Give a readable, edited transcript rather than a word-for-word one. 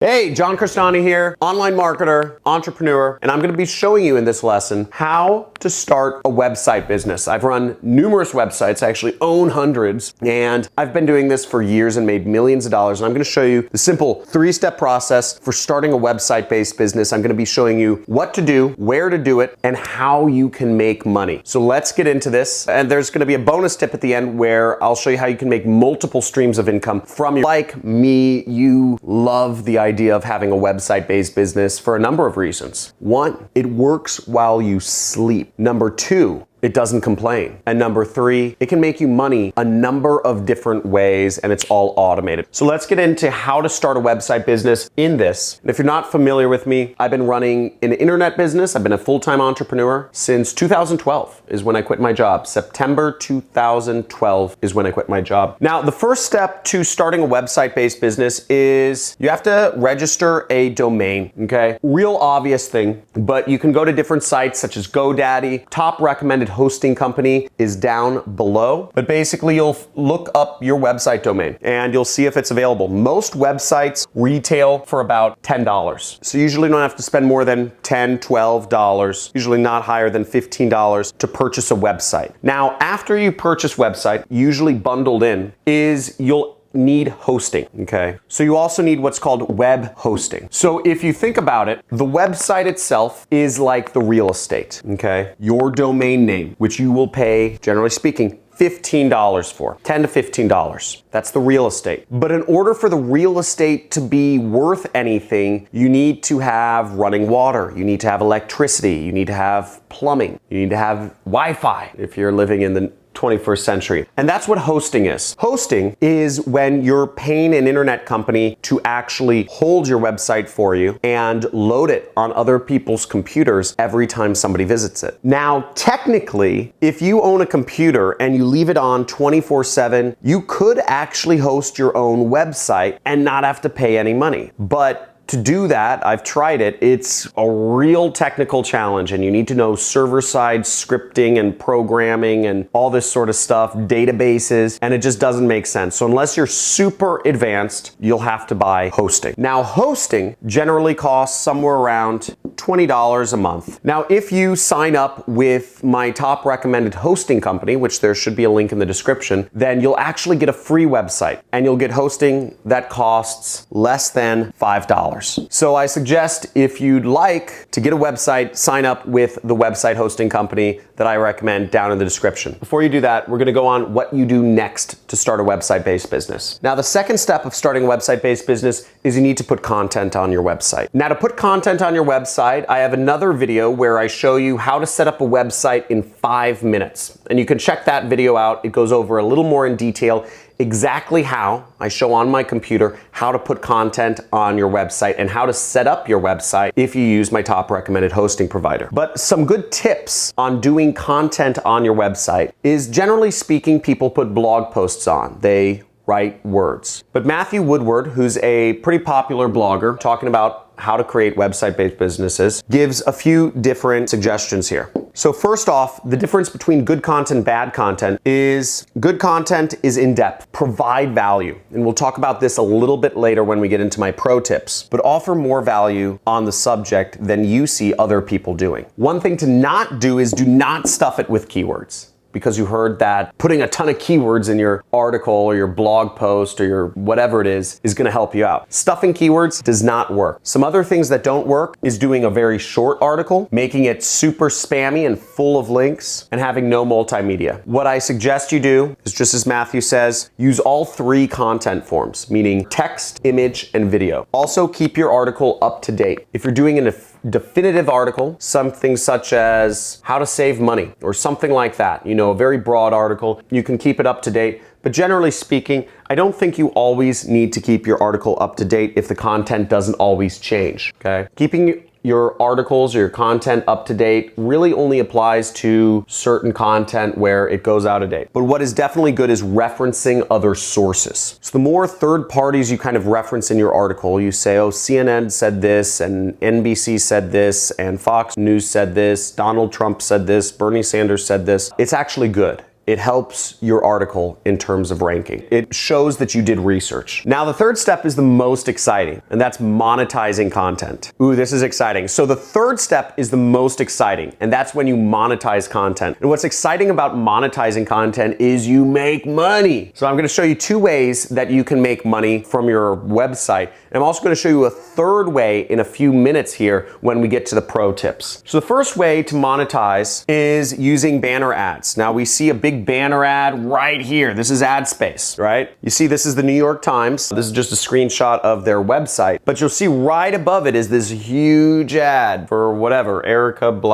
Hey, John Crestani here, online marketer, entrepreneur, and I'm going to be showing you in this lesson how to start a website business. I've run numerous websites, I actually own hundreds, and I've been doing this for years and made millions of dollars, and I'm going to show you the simple three-step process for starting a website-based business. I'm going to be showing you what to do, where to do it, and how you can make money. So let's get into this, and there's going to be a bonus tip at the end where I'll show you how you can make multiple streams of income from your, like me, you love the idea of having a website-based business for a number of reasons. One, it works while you sleep. Number two, it doesn't complain. And number three, it can make you money a number of different ways and it's all automated. So let's get into how to start a website business in this. And if you're not familiar with me, I've been running an internet business. I've been a full-time entrepreneur since 2012 is when I quit my job. September 2012 is when I quit my job. Now, the first step to starting a website-based business is you have to register a domain, okay? Real obvious thing, but you can go to different sites such as GoDaddy. Top recommended hosting company is down below, but basically you'll look up your website domain and you'll see if it's available. Most websites retail for about $10. So usually you don't have to spend more than $10, $12, usually not higher than $15 to purchase a website. Now, after you purchase website, usually bundled in is you'll need hosting, okay? So you also need what's called web hosting. So if you think about it, the website itself is like the real estate, okay? Your domain name, which you will pay, generally speaking, $15 for, $10 to $15. That's the real estate. But in order for the real estate to be worth anything, you need to have running water, you need to have electricity, you need to have plumbing, you need to have Wi-Fi if you're living in the 21st century. And that's what hosting is. Hosting is when you're paying an internet company to actually hold your website for you and load it on other people's computers every time somebody visits it. Now, technically, if you own a computer and you leave it on 24/7, you could actually host your own website and not have to pay any money. But to do that, I've tried it, it's a real technical challenge and you need to know server-side scripting and programming and all this sort of stuff, databases, and it just doesn't make sense. So unless you're super advanced, you'll have to buy hosting. Now, hosting generally costs somewhere around $20 a month. Now, if you sign up with my top recommended hosting company, which there should be a link in the description, then you'll actually get a free website and you'll get hosting that costs less than $5. So I suggest if you'd like to get a website, sign up with the website hosting company that I recommend down in the description. Before you do that, we're gonna go on what you do next to start a website-based business. Now, the second step of starting a website-based business is you need to put content on your website. Now, to put content on your website, I have another video where I show you how to set up a website in 5 minutes. And you can check that video out. It goes over a little more in detail exactly how I show on my computer how to put content on your website and how to set up your website if you use my top recommended hosting provider. But some good tips on doing content on your website is, generally speaking, people put blog posts on. They write words. But Matthew Woodward, who's a pretty popular blogger talking about how to create website-based businesses, gives a few different suggestions here. So first off, the difference between good content, bad content is good content is in-depth, provide value. And we'll talk about this a little bit later when we get into my pro tips, but offer more value on the subject than you see other people doing. One thing to not do is do not stuff it with keywords, because you heard that putting a ton of keywords in your article or your blog post or your whatever it is gonna help you out. Stuffing keywords does not work. Some other things that don't work is doing a very short article, making it super spammy and full of links, and having no multimedia. What I suggest you do is, just as Matthew says, use all three content forms, meaning text, image, and video. Also, keep your article up to date. If you're doing a definitive article, something such as how to save money or something like that, you know, a very broad article, you can keep it up to date. But generally speaking, I don't think you always need to keep your article up to date if the content doesn't always change, okay? Keeping your articles or your content up to date really only applies to certain content where it goes out of date. But what is definitely good is referencing other sources. So the more third parties you kind of reference in your article, you say, oh, CNN said this, and NBC said this, and Fox News said this, Donald Trump said this, Bernie Sanders said this, it's actually good. it helps your article in terms of ranking. It shows that you did research. Now, the third step is the most exciting, and that's monetizing content. Ooh, this is exciting. So the third step is the most exciting, and that's when you monetize content. And what's exciting about monetizing content is you make money. So I'm gonna show you 2 ways that you can make money from your website. And I'm also gonna show you a third way in a few minutes here when we get to the pro tips. So the first way to monetize is using banner ads. Now we see a big banner ad right here. This is AdSpace, right? You see this is the New York Times. This is just a screenshot of their website. But you'll see right above it is this huge ad for whatever, Erica Black.